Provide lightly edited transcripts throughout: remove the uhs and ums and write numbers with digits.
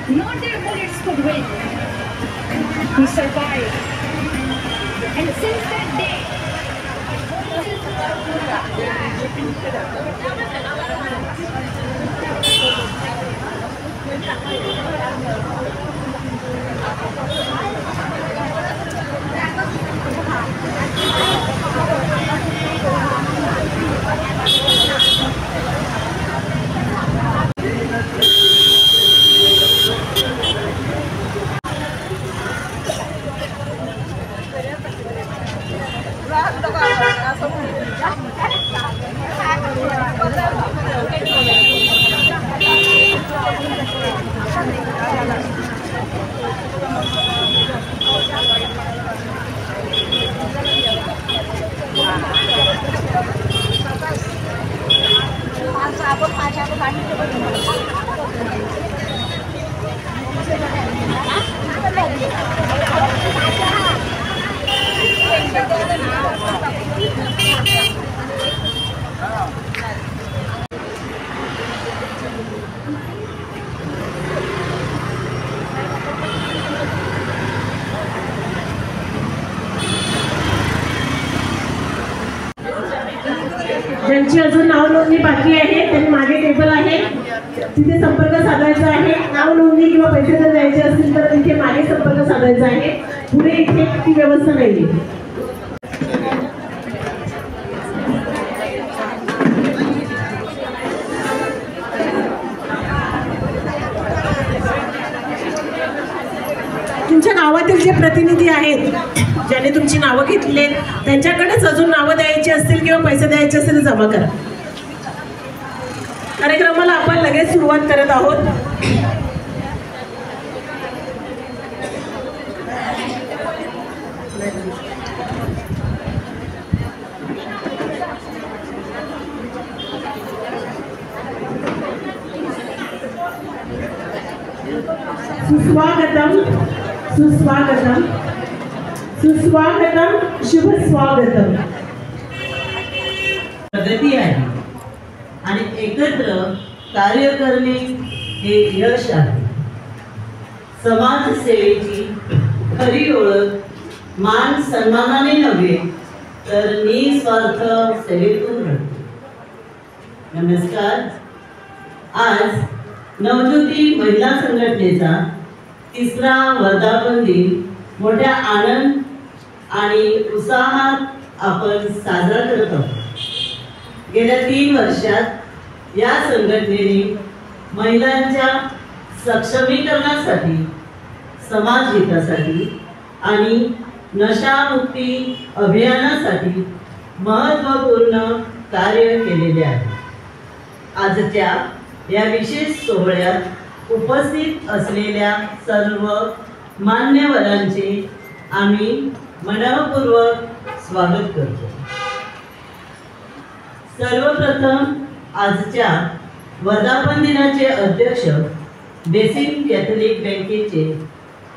Not their bullets could win. He survived. And since that day, ज्यांची अजून नाव नोंदणी बाकी आहे त्यांनी मागे टेबल आहे तिथे संपर्क साधायचा आहे। नाव नोंदणी किंवा पैसे जर द्यायचे असतील तर तिथे मागे संपर्क साधायचा आहे। पुढे इथे ती व्यवस्था नाही आहे। तुमच्या गावातील जे प्रतिनिधी आहेत ज्याने तुमची नावं घेतली त्यांच्याकडेच अजून नावं द्यायची असतील किंवा पैसे द्यायचे असतील तर जमा करा। कार्यक्रमाला आपण लगेच सुरुवात करत आहोत। सुस्वागतम सुस्वागतम सुस्वागतम शुभ स्वागतम। प्रगती आहे आणि एकत्र कार्य करणे हे यश आहे। समाजसेवेची खरी ओळख मान सन्मानाने नव्हे तर निस्वार्थ सेवेतून घडते। नमस्कार। आज नवज्योती महिला संघटनेचा तिसरा वर्धापन दिन मोठ्या आनंद आणि उत्साहात आपण साजरा करत आहोत। गेल्या 3 वर्षात या संघटनेने महिलांच्या सक्षमीकरणासाठी, समाज हितासाठी आणि नशामुक्ती अभियानासाठी महत्त्वपूर्ण कार्य केलेले आहे। आजच्या या विशेष सोहळ्यात उपस्थित असलेल्या सर्व मान्यवरांचे आम्ही मनपूर्वक स्वागत करतो। सर्वप्रथम आजच्या वर्धापन दिनाचे अध्यक्ष बेसिक कॅथलिक बँकेचे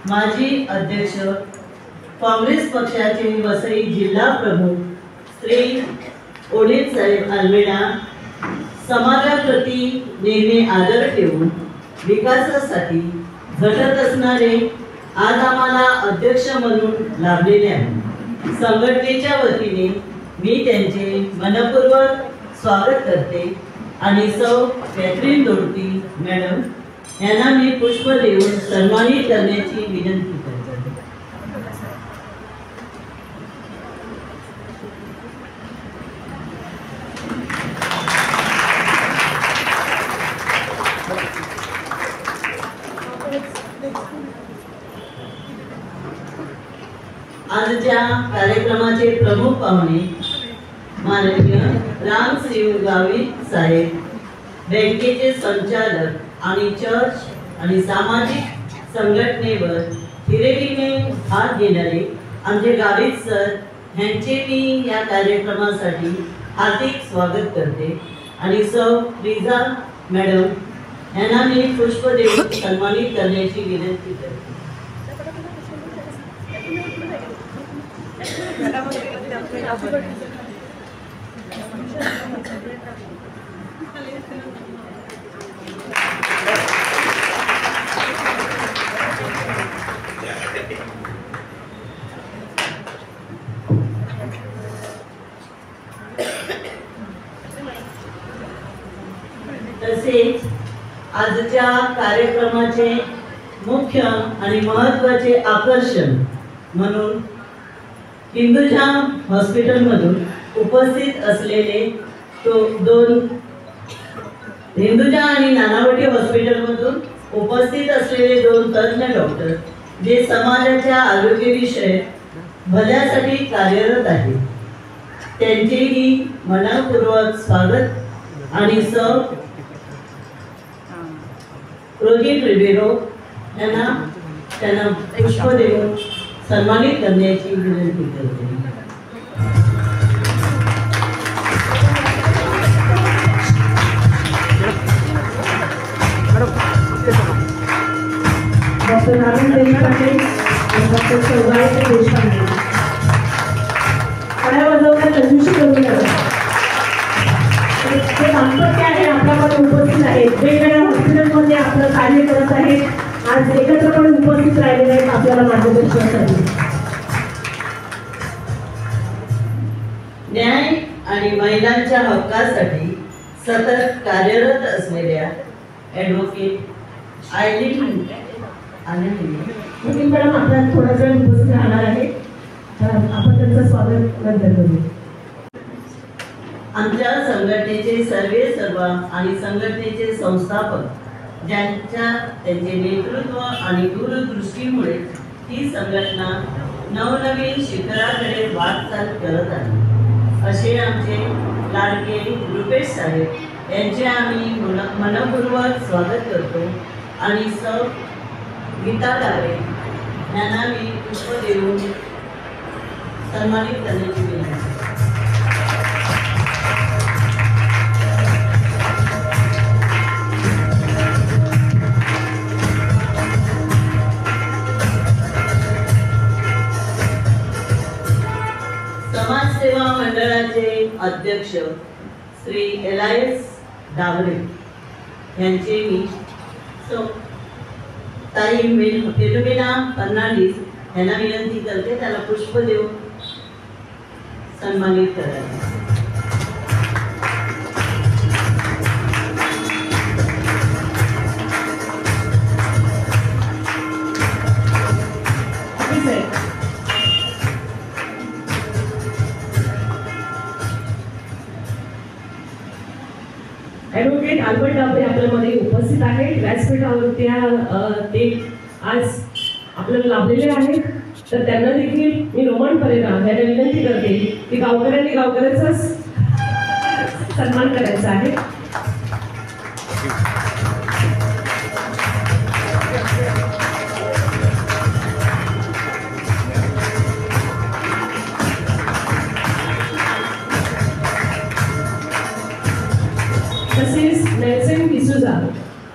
माजी अध्यक्ष, काँग्रेस पक्षाचे वसई जिल्हा प्रमुख श्री ओढित साहेब आल्मेडा समाजाप्रती नेहमी आदर ठेवून विकासासाठी झटत असणारे आज आम्हाला अध्यक्ष म्हणून लाभलेले आहेत। संघटनेच्या वतीने मी त्यांचे मनपूर्वक स्वागत करते आणि सौ कॅथरीन दोडती मॅडम यांना मी पुष्प देऊन सन्मानित करण्याची विनंती करते। आजच्या कार्यक्रमाचे प्रमुख पाहुणे माननीय रामसिंह गावित साहेब, बँकेचे संचालक आणि चर्च आणि सामाजिक संघटनेवर हिरिरीने भाग घेणारे आमचे गावित सर यांचे मी या कार्यक्रमासाठी हार्दिक स्वागत करते आणि सौ रिजा मॅडम यांना मी पुष्प देऊन सन्मानित करण्याची विनंती करते. तसेच आजच्या कार्यक्रमाचे मुख्य आणि महत्त्वाचे आकर्षण म्हणून हिंदुजा हॉस्पिटलमधून उपस्थित असलेले हिंदुजा आणि नानावटी हॉस्पिटलमधून उपस्थित असलेले 2 तज्ञ डॉक्टर जे समाजाच्या आरोग्यविषयक भल्यासाठी कार्यरत आहेत त्यांचेही मनपूर्वक स्वागत आणि सौ रोजी ट्रिबेरो त्यांना पुष्प देऊन सन्मानित करण्याची विनंती करते. डॉक्टर नारायण देशपांडे आणि डॉक्टर शौर्य देशपांडे कड्या वाजवण्या तंदुरुस्त करून ते दाम्पत्य आहे आपल्यामध्ये उपस्थित आहेत. वेगवेगळ्या हॉस्पिटलमध्ये आपलं कार्य करत आहेत. आज एकत्रपणे उपस्थित राहिलेले आहेत आपल्याला मार्गदर्शनासाठी. न्याय आणि महिलांच्या हक्कासाठी सतत कार्यरत असलेल्या ॲडव्होकेट आयलिन मॅडम आपल्या थोडा वेळ उपस्थित राहणार आहे. आपण त्यांचं स्वागत नंतर करू. आमच्या संघटनेचे सर्व आणि संघटनेचे संस्थापक त्यांचे नेतृत्व आणि दूरदृष्टीमुळे ही संघटना नवनवीन शिखराकडे वाटचाल करत आहे असे आमचे लाडके रुपेश साहेब यांचे आम्ही मनपूर्वक स्वागत करतो आणि सौ गीता डावे यांना मी पुष्प देऊन सन्मानित करण्याची विनंती. समाजसेवा मंडळाचे अध्यक्ष श्री एलायस डावरे यांचे मी ताई फिलोमिना फर्नांडिस यांना विनंती करते त्याला पुष्प देऊन सन्मानित करावे. ॲडव्होकेट अल्बर्ट डाबरे आपल्यामध्ये उपस्थित आहेत. व्यासपीठावरती ते आज आपल्याला लाभलेले आहेत. तर त्यांना देखील मी रोमन परेरा यांना विनंती करते की गावकऱ्यांचा सन्मान करायचा आहे. तसेच नेल्सन डिसूजा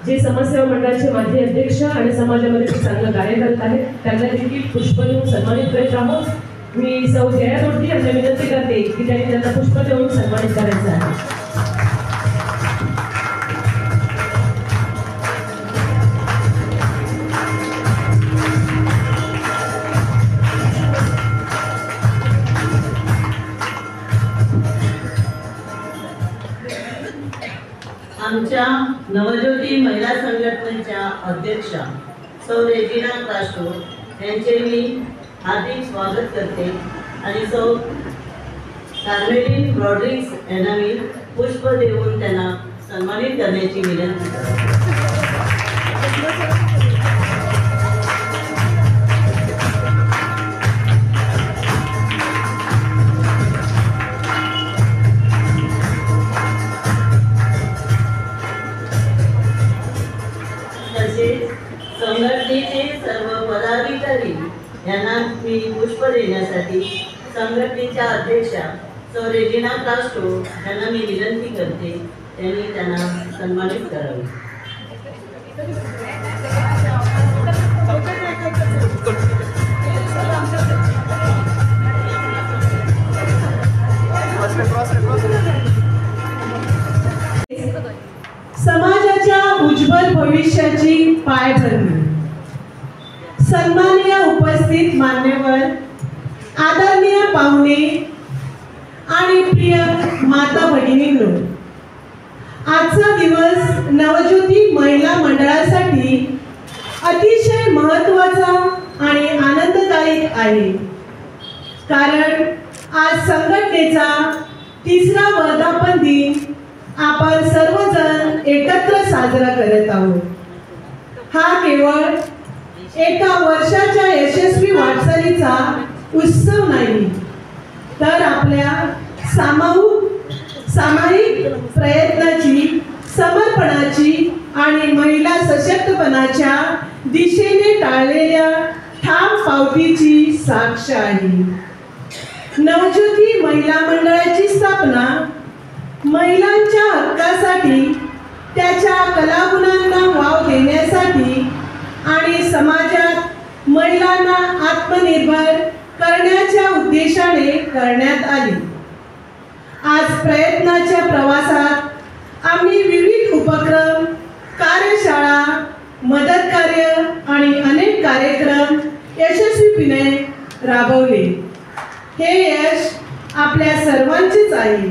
जे समाजसेवा मंडळाचे माजी अध्यक्ष आणि समाजामध्ये खूप चांगलं कार्य करत आहेत त्यांना देखील पुष्प देऊन सन्मानित करीत आहोत. मी सौ जया रोटी यांना विनंती करते की त्यांना पुष्प देऊन सन्मानित करायचं आहे. आमच्या नवज्योती महिला संघटनेच्या अध्यक्षा सौ रेजिना कास्ट्रो यांचे मी हार्दिक स्वागत करते आणि सौ कार्मेलिन रॉड्रिग्स यांना मी पुष्प देऊन त्यांना सन्मानित करण्याची विनंती करते. तसेच संघटनेचे सर्व पदाधिकारी यांना मी पुष्प देण्यासाठी संघटनेच्या अध्यक्षा सौ रेजिना कास्ट्रो यांना मी विनंती करते, त्यांनी त्यांना सन्मानित करावे. समाजाच्या उज्ज्वल भविष्याची पायभरणी. सन्माननीय उपस्थित मान्यवर, आदरणीय पाहुणे आणि प्रिय माता भगिनींनो, आजचा दिवस नवज्योती महिला मंडळासाठी अतिशय महत्त्वाचा आणि आनंददायक आहे, कारण आज संघटनेचा 3रा वर्धापन दिन आपण सर्वजण एकत्र साजरा करत आहोत. हा केवळ एका वर्षाच्या यशस्वी वाटचालीचा उत्सव नाही, तर आपल्या सामायिक प्रयत्नाची, समर्पणाची आणि महिला सशक्तपणाच्या दिशेने टाळलेल्या ठाम पावतीची साक्ष आहे. नवज्योती महिला मंडळाची स्थापना महिलांच्या हक्कासाठी, त्याच्या कलागुणांना वाव देण्यासाठी आणि समाजात महिलांना आत्मनिर्भर करण्याच्या उद्देशाने करण्यात आली. आज प्रयत्नाच्या प्रवासात आम्ही विविध उपक्रम, कार्यशाळा, मदत कार्य आणि अनेक कार्यक्रम यशस्वीपणे राबवले. हे यश आपल्या सर्वांचेच आहे.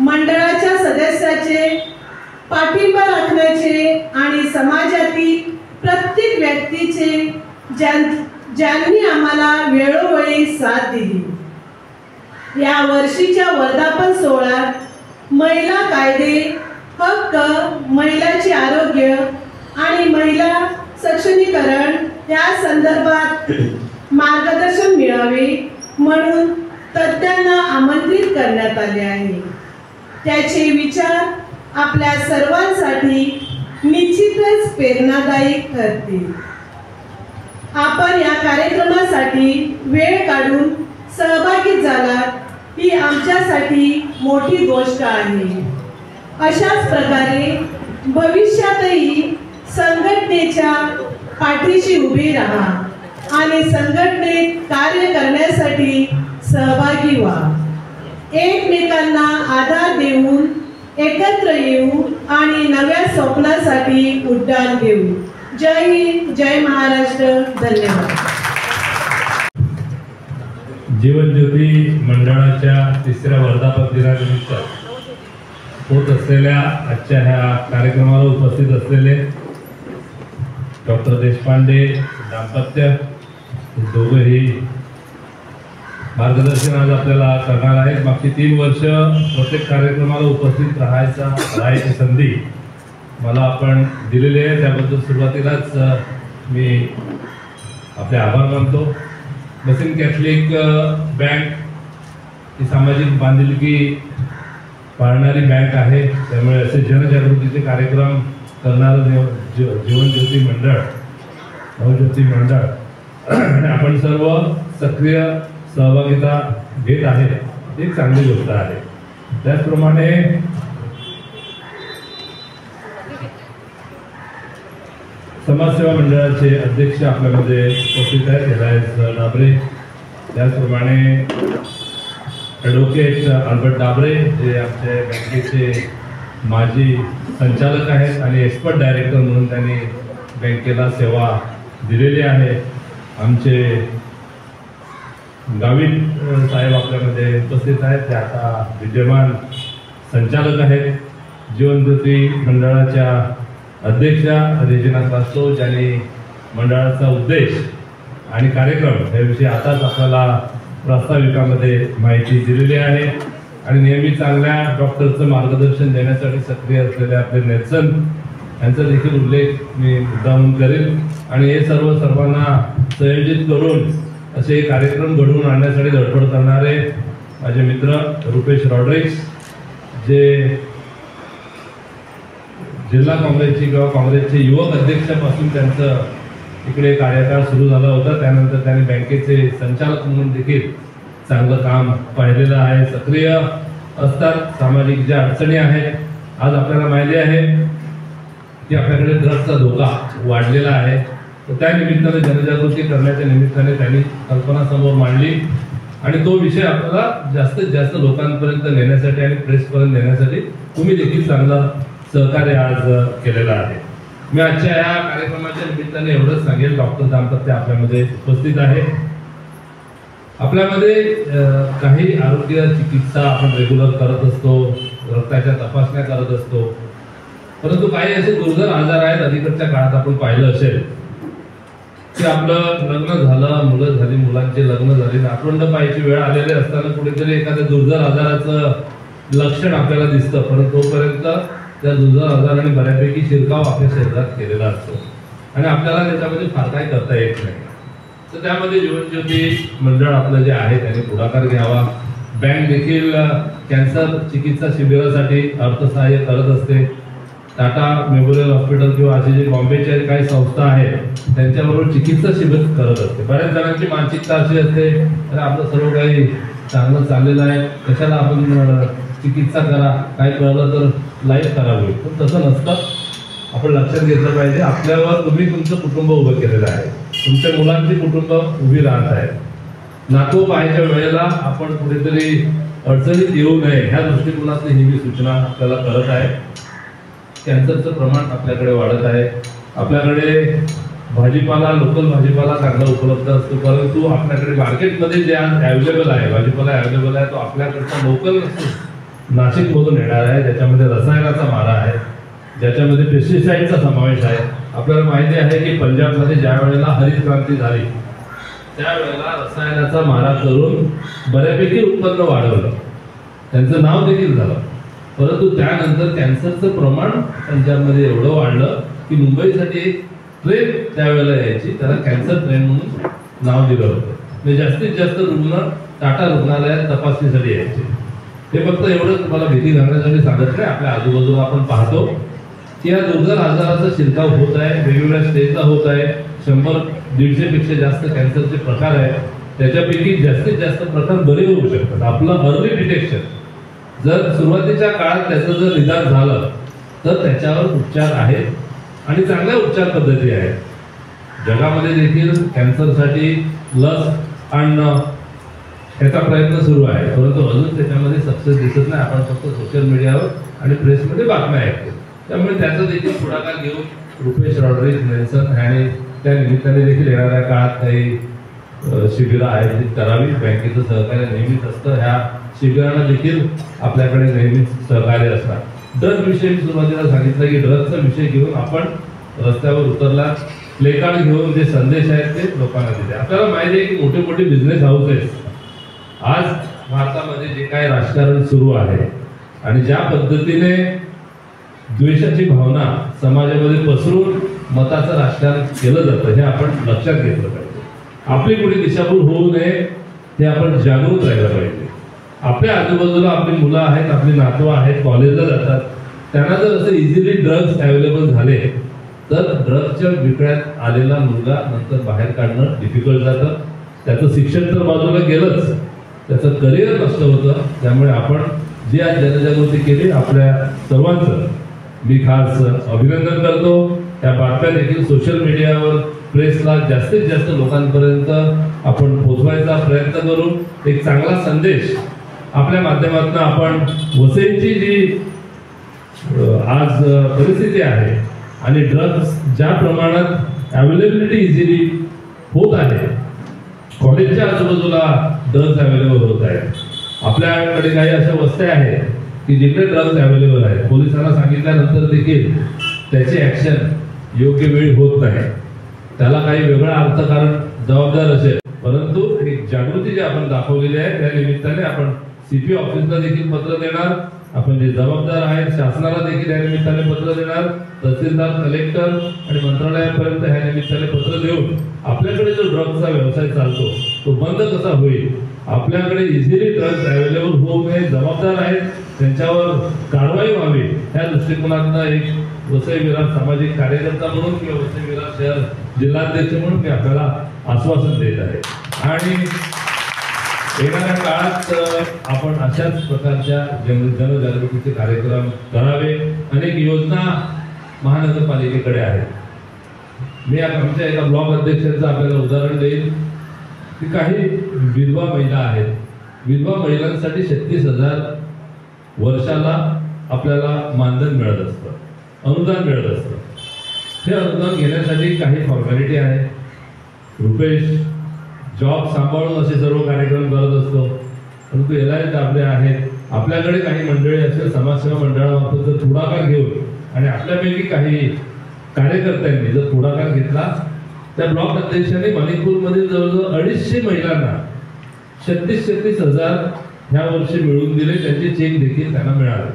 मंडळाच्या सदस्याचे पाठिंबा राखण्याचे आणि समाजातील प्रत्येक व्यक्तीचे ज्यांनी आम्हाला वेळोवेळी साथ दिली. या वर्षीच्या वर्धापन सोहळ्यात महिला कायदे, हक्क, महिलांचे आरोग्य आणि महिला सक्षमीकरण या संदर्भात मार्गदर्शन मिळावे म्हणून तज्ज्ञांना आमंत्रित करण्यात आले आहे. त्याचे विचार आपल्या सर्वांसाठी निश्चितच प्रेरणादायी ठरतील. आपण या कार्यक्रमासाठी वेळ काढून सहभागी झालात ही आमच्यासाठी मोठी गोष्ट आहे. अशाच प्रकारे भविष्यातही संघटनेच्या पाठीशी उभे राहा आणि संघटनेत कार्य करण्यासाठी सहभागी व्हा. एकमेकांना आधार देऊन एकत्र येऊ आणि नव्या स्वप्नासाठी उड्डाण घेऊ. जय हिंद, जय महाराष्ट्र. धन्यवाद. जीवनज्योती मंडळाच्या 3ऱ्या वर्धापन दिनानिमित्त होत असलेल्या आजच्या ह्या कार्यक्रमाला उपस्थित असलेले डॉक्टर देशपांडे दाम्पत्य दोघंही मार्गदर्शन आज आपल्याला करणार आहेत. मागची 3 वर्ष प्रत्येक कार्यक्रमाला उपस्थित राहायची संधी मला आपण दिलेली आहे. त्याबद्दल सुरुवातीलाच मी आपले आभार मानतो. मसीन कॅथलिक बँक ही सामाजिक बांधिलकी पाळणारी बँक आहे, त्यामुळे असे जनजागृतीचे कार्यक्रम करणारं जीवनज्योती मंडळ, नवज्योती मंडळ आणि आपण सर्व सक्रिय सहभागिता घेत आहे, ही एक चांगली गोष्ट आहे. त्याचप्रमाणे समाजसेवा मंडळाचे अध्यक्ष आपल्यामध्ये उपस्थित आहेत, एलायस डाबरे. त्याचप्रमाणे ॲडव्होकेट अल्बर्ट डाबरे जे आमच्या बँकेचे माजी संचालक आहेत आणि एक्सपर्ट डायरेक्टर म्हणून त्यांनी बँकेला सेवा दिलेली आहे. आमचे गावित साहेब आपल्यामध्ये उपस्थित आहेत, ते आता विद्यमान संचालक आहेत. जीवनज्योती मंडळाच्या अध्यक्षा रेजिना कास्ट्रो, ज्यांनी मंडळाचा उद्देश आणि कार्यक्रम याविषयी आताच आपल्याला प्रास्ताविकामध्ये माहिती दिलेली आहे. आणि नेहमी चांगल्या डॉक्टरचं मार्गदर्शन देण्यासाठी सक्रिय असलेले आपले नेल्सन यांचा देखील उल्लेख मी मुद्दामून करेल. आणि हे सर्वांना संयोजित करून असे कार्यक्रम घडवून आणण्यासाठी धडपड करणारे माझे मित्र रुपेश रॉड्रिक्स, जे जिल्हा काँग्रेसची किंवा काँग्रेसचे युवक अध्यक्षापासून त्यांचं इकडे कार्यकाळ सुरू झाला होता. त्यानंतर त्यांनी बँकेचे संचालक म्हणून देखील चांगलं काम पाहिलेलं आहे. सक्रिय असतात. सामाजिक ज्या अडचणी आहेत, आज आपल्याला माहिती आहे की आपल्याकडे ड्रग्सचा धोका वाढलेला आहे, तर त्या निमित्ताने जनजागृती करण्याच्या निमित्ताने त्यांनी कल्पना समोर मांडली आणि तो विषय आपल्याला जास्तीत जास्त लोकांपर्यंत नेण्यासाठी आणि प्रेसपर्यंत नेण्यासाठी तुम्ही देखील चांगलं सहकार्य आज केलेलं आहे. मी आजच्या या कार्यक्रमाच्या निमित्ताने एवढंच सांगेल, डॉक्टर दाम्पत्य आपल्यामध्ये उपस्थित आहे. आपल्यामध्ये काही आरोग्य चिकित्सा आपण रेग्युलर करत असतो, रक्ताच्या तपासण्या करत असतो, परंतु काही असे दुर्धर आजार आहेत. अलीकडच्या काळात आपण पाहिलं असेल की आपलं लग्न झालं, मुलं झाली, मुलांचे लग्न झाले, नातवंड पाहायची वेळ आलेली असताना कुठेतरी एखाद्या दुर्धर आजाराचं लक्षण आपल्याला दिसतं, परंतु तोपर्यंत त्या दुर्धर आजाराने बऱ्यापैकी शिरकाव आपल्या शरीरात केलेला असतो आणि आपल्याला त्याच्यामध्ये फार काय करता येत नाही. तर त्यामध्ये जीवनज्योती मंडळ आपलं जे आहे त्याने पुढाकार घ्यावा. बँक देखील कॅन्सर चिकित्सा शिबिरासाठी अर्थसहाय्य करत असते. टाटा मेमोरियल हॉस्पिटल किंवा असे जे बॉम्बेच्या काही संस्था आहेत त्यांच्याबरोबर चिकित्सा शिबिर करत असते. बऱ्याच जणांची मानसिकता अशी असते, अरे आपलं सर्व काही चांगलं चाललेलं आहे, कशाला आपण चिकित्सा करा, काय कळलं तर लाईफ खराब होईल. पण तसं नसतं. आपण लक्षात घेतलं पाहिजे, आपल्यावर तुम्ही तुमचं कुटुंब उभं केलेलं आहे, तुमच्या मुलांची कुटुंब उभी राहत आहेत. नातू पाहायच्या वेळेला आपण कुठेतरी अडचणीत येऊ नये ह्या दृष्टिकोनातली ही मी सूचना आपल्याला करत आहे. कॅन्सरचं प्रमाण आपल्याकडे वाढत आहे. आपल्याकडे भाजीपाला, लोकल भाजीपाला चांगला उपलब्ध असतो, परंतु आपल्याकडे मार्केटमध्ये जे आज अवेलेबल आहे, भाजीपाला अवेलेबल आहे, तो आपल्याकडचा लोकल नाशिकमधून येणार आहे, ज्याच्यामध्ये रसायनाचा मारा आहे, ज्याच्यामध्ये पेस्टिसाइडचा समावेश आहे. आपल्याला माहिती आहे की पंजाबमध्ये ज्या वेळेला हरित क्रांती झाली त्यावेळेला रसायनाचा मारा करून बऱ्यापैकी उत्पन्न वाढवलं, त्यांचं नाव देखील झालं. परंतु त्यानंतर कॅन्सरचं प्रमाण पंजाबमध्ये एवढं वाढलं की मुंबईसाठी एक ट्रेन त्यावेळेला यायची, त्याला कॅन्सर ट्रेन म्हणून नाव दिलं होतं. म्हणजे जास्तीत जास्त रुग्ण टाटा रुग्णालयात तपासणीसाठी यायचे. हे फक्त एवढं तुम्हाला भीती घालण्यासाठी सांगत नाही. आपल्या आजूबाजूला आपण पाहतो की या दुर्धर आजाराचा शिरकाव होत आहे, वेगवेगळ्या स्टेजला होत आहे. 100-150 पेक्षा जास्त कॅन्सरचे प्रकार आहेत, त्याच्यापैकी जास्तीत जास्त प्रकार बरे होऊ शकतात. आपलं अर्ली डिटेक्शन जर सुरुवातीच्या काळात त्याचं जर निदान झालं तर त्याच्यावर उपचार आहेत आणि चांगल्या उपचार पद्धती आहेत. जगामध्ये देखील कॅन्सरसाठी लस आणणं याचा प्रयत्न सुरू आहे, परंतु अजून त्याच्यामध्ये सक्सेस दिसत नाही. आपण फक्त सोशल मीडियावर आणि प्रेसमध्ये बातम्या ऐकतो. त्यामुळे त्याचा देखील पुढाकार घेऊन रुपेश रॉड्रिग्ज नेल्सन आणि त्या निमित्ताने देखील येणाऱ्या काळात काही शिबिरं आयोजित करावी. बँकेचं सहकार्य नेहमीच असतं, ह्या शिबिरांना देखील आपल्याकडे नेहमीच सहकार्य असतात. ड्रग विषयी मी सुरुवातीला सांगितलं की ड्रगचा विषय घेऊन आपण रस्त्यावर उतरला, प्लेकार्ड घेऊन जे संदेश आहेत ते लोकांना दिले. आपल्याला माहिती आहे की मोठे मोठे बिझनेस हाऊसेस आज भारतामध्ये जे काय राजकारण सुरू आहे आणि ज्या पद्धतीने द्वेषाची भावना समाजामध्ये पसरून मताचं राजकारण केलं जातं हे आपण लक्षात घेतलं पाहिजे. आपली कुठे दिशाभूल होऊ नये हे आपण जागृत राहिलं पाहिजे. आपल्या आजूबाजूला आपली मुलं आहेत, आपली नातवं आहेत, कॉलेजला जातात, त्यांना जर असं इझिली ड्रग्ज अवेलेबल झाले तर ड्रग्जच्या विकळ्यात आलेला मुलगा नंतर बाहेर काढणं डिफिकल्ट जातं. त्याचं शिक्षण तर बाजूला गेलंच, त्याचं करिअर नष्ट होतं. त्यामुळे आपण जी आज जनजागृती केली आपल्या सर्वांचं मी खास अभिनंदन करतो. त्या बातम्या देखील सोशल मीडियावर, प्रेसला जास्तीत जास्त लोकांपर्यंत आपण पोहोचवायचा प्रयत्न करू. एक चांगला संदेश आपल्या माध्यमातून आपण वसईची जी आज परिस्थिती आहे आणि ड्रग्ज ज्या प्रमाणात अवेलेबिलिटी इझिली होत आहे, कॉलेजच्या आजूबाजूला ड्रग्ज अवेलेबल होत आहेत. आपल्याकडे काही अशा वस्त्या आहेत की जिकडे ड्रग्ज अवेलेबल आहेत, पोलिसांना सांगितल्यानंतर देखील त्याची ॲक्शन योग्य वेळी होत नाही. त्याला काही वेगळा अर्थकारण जबाबदार असेल, परंतु एक जागृती जी आपण दाखवलेली आहे त्या निमित्ताने आपण CP ऑफिसला देखील पत्र देणार, आपण जे जबाबदार आहेत शासनाला देखील या निमित्ताने पत्र देणार, तहसीलदार, कलेक्टर आणि मंत्रालयापर्यंत ह्या निमित्ताने पत्र देऊन आपल्याकडे जो ड्रग्जचा व्यवसाय चालतो तो बंद कसा होईल, आपल्याकडे इझिली ड्रग्ज अवेलेबल होऊ नये, जबाबदार आहेत त्यांच्यावर कारवाई व्हावी, ह्या दृष्टिकोनातून एक वसई विरार सामाजिक कार्यकर्ता म्हणून किंवा वसई विरार शहर जिल्हाध्यक्ष म्हणून मी आपल्याला आश्वासन देत आहे आणि येणाऱ्या काळात आपण अशाच प्रकारच्या जनजागृतीचे कार्यक्रम करावे. अनेक योजना महानगरपालिकेकडे आहेत. मी आमच्या एका ब्लॉक अध्यक्षाचं आपल्याला उदाहरण देईल की काही विधवा महिला आहेत. विधवा महिलांसाठी 36,000 वर्षाला आपल्याला मानधन मिळत असतं, अनुदान मिळत असतं. हे अनुदान घेण्यासाठी काही फॉर्मॅलिटी आहे. रुपेश जॉब सांभाळून असे सर्व कार्यक्रम करत असतो, परंतु एलआय आपले आहेत. आपल्याकडे काही मंडळी असेल समाजसेवा मंडळामार्फत जर पुढाकार घेऊन आणि आपल्यापैकी काही कार्यकर्त्यांनी जर पुढाकार घेतला, त्या ब्लॉक अध्यक्षांनी मणिपूरमधील जवळजवळ 250 महिलांना 36,000 ह्या वर्षी मिळवून दिले. त्यांचे चेक देखील त्यांना मिळाले.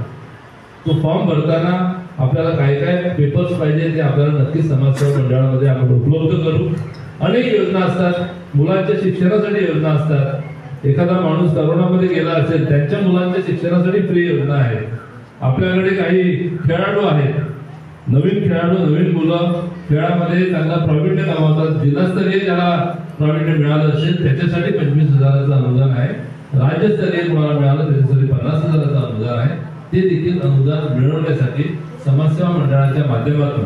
तो फॉर्म भरताना आपल्याला काय काय पेपर्स पाहिजे ते आपल्याला नक्कीच समाजसेवा मंडळामध्ये आपण उपलब्ध करू. अनेक योजना असतात, मुलांच्या शिक्षणासाठी योजना असतात. एखादा माणूस करोनामध्ये गेला असेल, त्यांच्या मुलांच्या शिक्षणासाठी फ्री योजना आहे. आपल्याकडे काही खेळाडू आहेत, नवीन खेळाडू, नवीन मुलं खेळामध्ये त्यांना प्रावीण्य कमावतात. जिल्हास्तरीय ज्याला प्रावीण्य मिळालं असेल त्याच्यासाठी 25,000चं अनुदान आहे. राज्यस्तरीय कोणाला मिळालं त्याच्यासाठी 50,000चं अनुदान आहे. ते देखील अनुदान मिळवण्यासाठी समाजसेवा मंडळाच्या माध्यमातून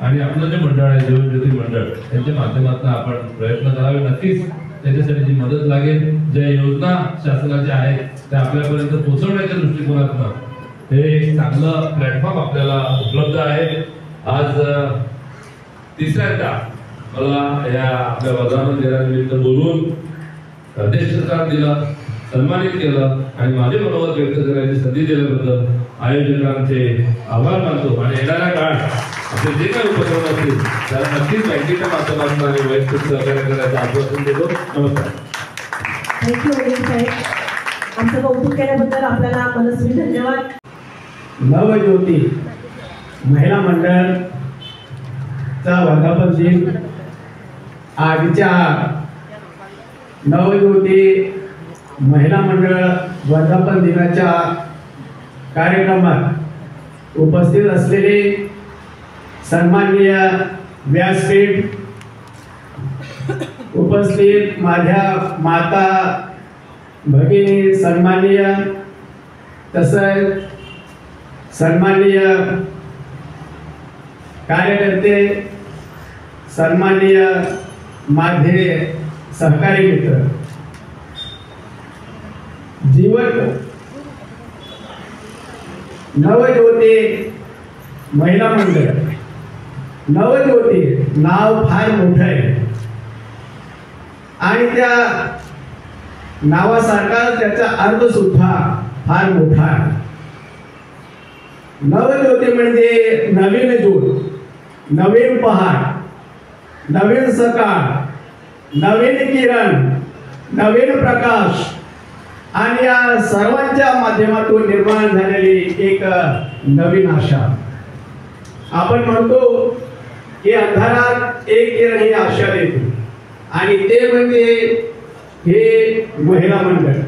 आणि आपलं जे मंडळ आहे जीवनज्योती मंडळ त्यांच्या माध्यमातून आपण प्रयत्न करावे. नक्कीच त्याच्यासाठी जी मदत लागेल, ज्या योजना शासनाच्या आहेत त्या आपल्यापर्यंत पोहोचवण्याच्या दृष्टिकोनातून हे एक चांगलं प्लॅटफॉर्म आपल्याला उपलब्ध आहे. आज तिसऱ्यांदा मला या आपल्या वर्धापन दिनानिमित्त बोलून अध्यक्षस्थान दिलं, सन्मानित केलं आणि माझे मनोगत व्यक्त करण्याची संधी दिल्याबद्दल आयोजकांचे आभार मानतो. आणि येणाऱ्या काळात आपले जे काही उपक्रम असतील त्याला नक्कीच बँकेच्या माध्यमातून आणि वैयक्तिक सहकार्य करण्याचं आश्वासन देतो. नमस्कार. थँक्यू अनिल साहेब. आमचं कौतुक केल्याबद्दल आपल्याला मनस्वी धन्यवाद. नवज्योती महिला मंडळचा वर्धापन दिन आजच्या नवज्योती महिला मंडळ वर्धापन दिनाच्या कार्यक्रमात उपस्थित असलेले सन्माननीय व्यासपीठ, उपस्थित माझ्या माता भगिनी सन्माननीय, तसंच सन्माननीय कार्यकर्ते, सन्माननीय माझे सहकारी मित्र, जीवन नवज्योती महिला मंडळ. नवज्योती नाव फार मोठं आहे आणि त्या नावासारखा त्याचा अर्थ सुद्धा फार मोठा आहे. नवज्योती म्हणजे नवीन ज्योत, नवीन पहाट, नवीन सकाळ, नवीन किरण, नवीन प्रकाश आणि या सर्वांच्या माध्यमातून निर्माण झालेली एक नवीन आशा. आपण म्हणतो की अंधारात एक किरण ही आशा देते आणि ते म्हणजे हे महिला मंडळ.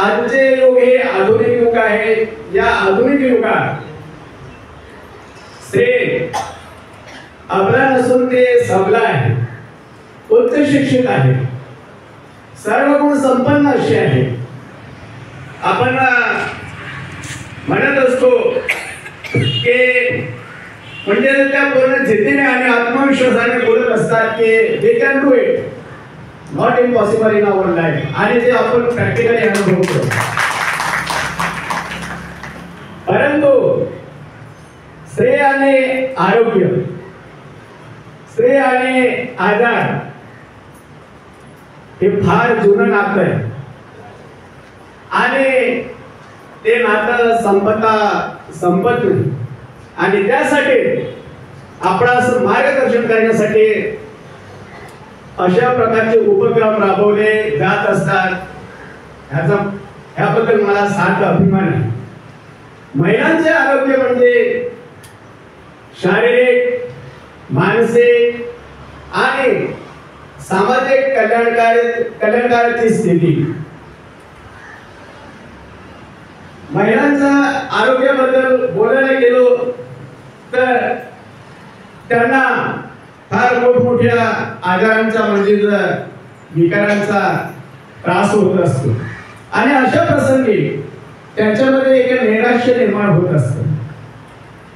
आजचे युग हे आधुनिक युग आहे. या आधुनिक युगात स्त्री अबला नसून ते सबला आहे, उच्च शिक्षित आहे, सर्व गुण संपन्न अशी आहे. आपण म्हणत असतो की म्हणजे त्या पूर्ण जिद्दीने आणि आत्मविश्वासाने बोलत असतात की we can do it, not impossible in our life. आणि ते आपण प्रॅक्टिकली अनुभवतो. परंतु स्त्री आणि आरोग्य, स्त्री आणि आजार हे फार जुनं नातं आहे आणि ते नातं संपत नाही. आणि त्यासाठी आपणास मार्गदर्शन करण्यासाठी अशा प्रकारचे उपक्रम राबवले जात असतात. ह्याबद्दल मला सार्थ अभिमान आहे. महिलांचे आरोग्य म्हणजे शारीरिक, मानसिक आणि सामाजिक कल्याणकाराची स्थिती. महिलांच्या आरोग्याबद्दल बोलायला गेलो तर त्यांना फार मोठमोठ्या आजारांचा म्हणजे विकारांचा त्रास होत असतो आणि अशा प्रसंगी त्यांच्यामध्ये एक नैराश्य निर्माण होत असतं,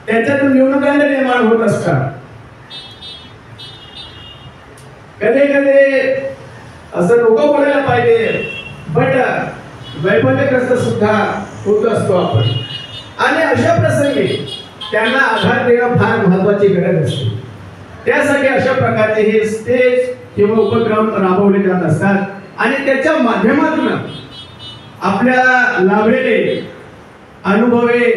त्यांच्यातून न्यूनगंड निर्माण होत असतात. कधी कधी असं नको बोलायला पाहिजे बट वैफल्यग्रस्त सुद्धा होत असतो आपण आणि अशा प्रसंगी त्यांना आधार देणं फार महत्वाची गरज असते. त्यासाठी अशा प्रकारचे हे स्टेज किंवा उपक्रम राबवले जात असतात आणि त्याच्या माध्यमातून आपल्या लाभलेले अनुभवी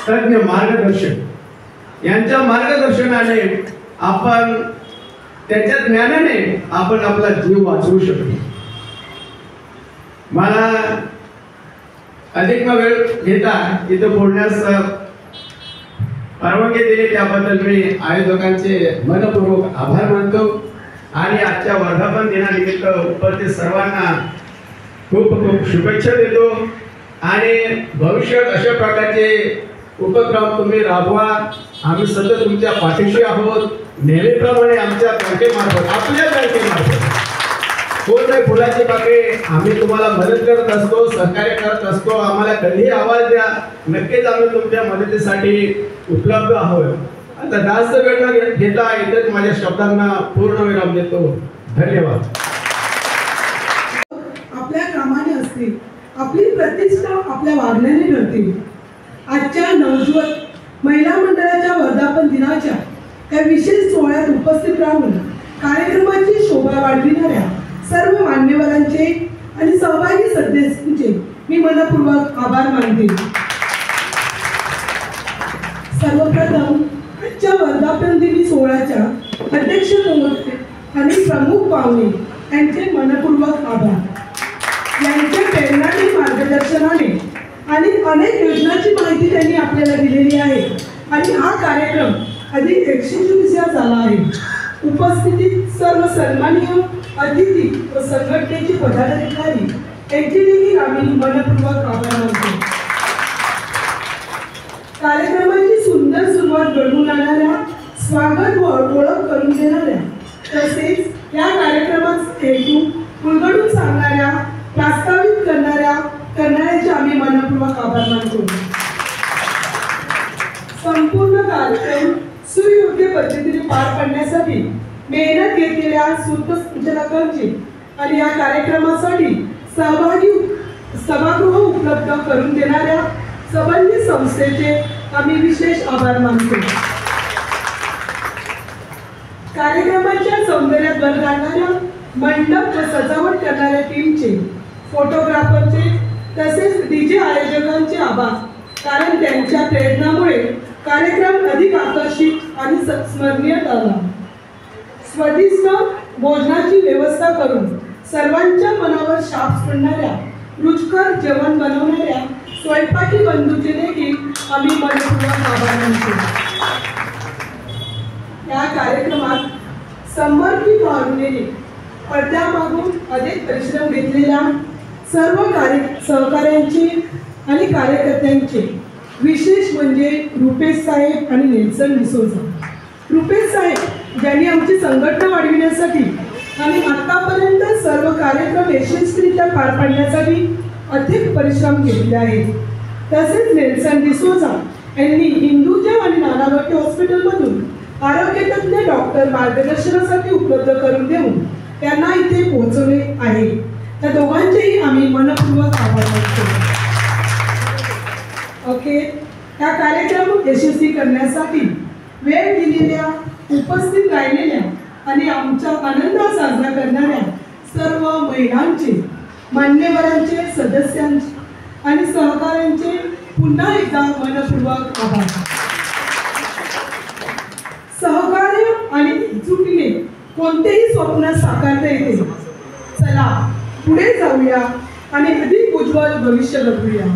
तज्ञ मार्गदर्शक यांच्या मार्गदर्शनाने आपण त्याच्या ज्ञानाने आपण आपला जीव वाचवू शकतो. मला अधिक वेळ घेता इथं बोलण्यास परवानगी दिली त्याबद्दल मी आयोजकांचे मनपूर्वक आभार मानतो आणि आजच्या वर्धापन दिनानिमित्त उपस्थित सर्वांना खूप खूप शुभेच्छा देतो आणि भविष्यात अशा प्रकारचे उपक्रम तुम्ही राबवा. आम्ही सतत तुमच्या पाठीशी आहोत. नेहमीप्रमाणे आमच्या बँकेमार्फत आपल्या बँकेमार्फत कोणत्या फुलाची बागे आम्ही तुम्हाला मदत करत असतो, सहकार्य करत असतो. आम्हाला कधीही आवाज द्या, नक्कीच आम्ही तुमच्या मदतीसाठी उपलब्ध आहोत. आता जास्त वेळ न घेता इथेच माझ्या शब्दांना पूर्ण विराम देतो. धन्यवाद. आपल्या कामाने असतील, आपली प्रतिष्ठा आपल्या वागण्याने ठरतील. आजच्या नवजुवत महिला मंडळाच्या वर्धापन दिनाच्या या विशेष सोहळ्यात उपस्थित राहून कार्यक्रमाची शोभा वाढविणाऱ्या सर्व मान्यवरांचे आणि सहभागी सदस्यांचे मी मनपूर्वक आभार मानते. सर्वप्रथम आजच्या वर्धापन दिनी सोहळ्याच्या अध्यक्ष आणि प्रमुख पाहुणे यांचे मनपूर्वक आभार. यांच्या प्रेरणादायी मार्गदर्शनाने आणि अनेक योजनांची माहिती त्यांनी आपल्याला दिलेली आहे आणि हा कार्यक्रम अधिक यशस्वी झाला आहे. उपस्थितीत सर्व सन्माननीय अतिथी व संघटनेचे पदाधिकारी यांचे देखील आम्ही मनपूर्वक आभार मानतो. कार्यक्रमाची सुंदर सुरुवात घडवून आणणाऱ्या, स्वागत व ओळख करून देणाऱ्या तसेच या कार्यक्रमाचा हेतू उलगडून सांगणाऱ्या, प्रस्तावित करणाऱ्याचे आम्ही मनपूर्वक आभार मानतो. संपूर्ण कार्यक्रम सुयोग्य पद्धतीने पार पाडण्यासाठी मेहनत घेतलेल्या सूत्रसंचालकांची आणि या कार्यक्रमासाठी सहभागी सभागृह उपलब्ध करून देणाऱ्या संबंधित संस्थेचे आम्ही विशेष आभार मानतो. कार्यक्रमाच्या सौंदर्यात भर घालणाऱ्या, मंडप व सजावट करणाऱ्या टीमचे, फोटोग्राफरचे तसेच डीजे आयोजकांचे आभार. कारण त्यांच्या प्रयत्नामुळे कार्यक्रम अधिक आकर्षित आणि स्मरणीय ठरला. स्वादिष्ट भोजनाची व्यवस्था करून सर्वांच्या मनावर शाप सोडणाऱ्या, रुचकर जेवण बनवणाऱ्या स्वयंपाकी बंधूचे देखील आम्ही मनपूर्वक आभार मानतो. या कार्यक्रमात समर्पित भावनेने पडद्यामागून अधिक परिश्रम घेतलेल्या सर्व सहकाऱ्यांचे आणि कार्यकर्त्यांचे, विशेष म्हणजे रुपेश साहेब आणि नेल्सन डिसोजा. रुपेश साहेब ज्यांनी आमची संघटना वाढविण्यासाठी आणि आतापर्यंत सर्व कार्यक्रम यशस्वीरित्या पार पाडण्यासाठी अधिक परिश्रम घेतले आहेत. तसेच नेल्सन डिसोजा यांनी हिंदुजा आणि नानावटी हॉस्पिटलमधून आरोग्यतज्ञ डॉक्टर मार्गदर्शनासाठी उपलब्ध करून देऊन त्यांना इथे पोहोचवले आहे. त्या दोघांचेही आम्ही मनपूर्वक आभार मानतो. ओके, या कार्यक्रम यशस्वी करण्यासाठी वेळ दिलेल्या, उपस्थित राहिलेल्या आणि आमचा आनंद साजरा करणाऱ्या सर्व महिलांचे, मान्यवरांचे, सदस्यांचे आणि सहकाऱ्यांचे पुन्हा एकदा मनपूर्वक आभार. सहकार्य आणि एकजुटीने कोणतेही स्वप्न साकारता येते. चला पुढे जाऊया आणि अधिक उज्ज्वल भविष्य घडवूया.